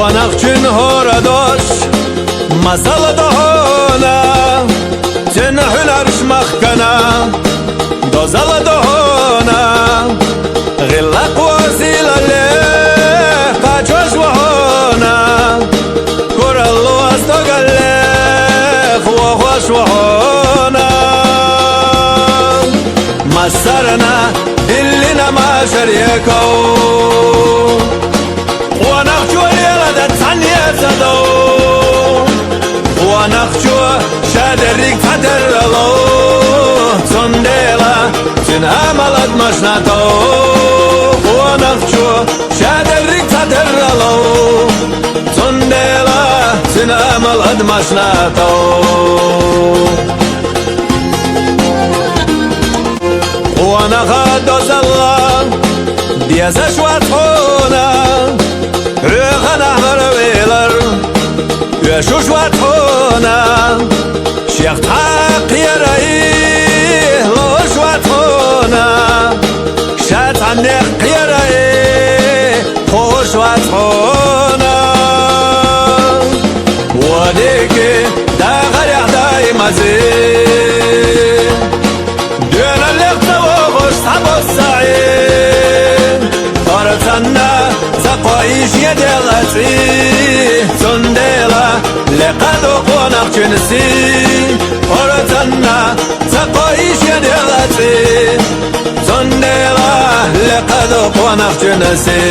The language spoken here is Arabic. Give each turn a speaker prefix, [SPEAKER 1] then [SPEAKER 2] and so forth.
[SPEAKER 1] ونخشن هرداش مسال دهانا تن حنرش مخكنا دازال دهانا غلق وزيل له قاچوش وهانا كورالو استقل وخوش وهانا مسرنا اللي ما شريكو ونخشو ليلة تعني صدو ونخشو شادرك فترلو صنديلا سنعملت مشناتو ونخشو شادرك فترلو صنديلا سنعملت مشناتو وانا خدوز الله ديزا شوات خونا رخنا احمر ويلر يشو شوات خونا شيخ تحق يرأيه لو شوات خونا شات عنيق يرأيه خو شوات خونا وديكي دا غريح داي مزين دون اللي فرتنا زقايش يدلتي صنديلا لقد قنق جنسي فرتنا زقايش يدلتي صنديلا لقد قنق جنسي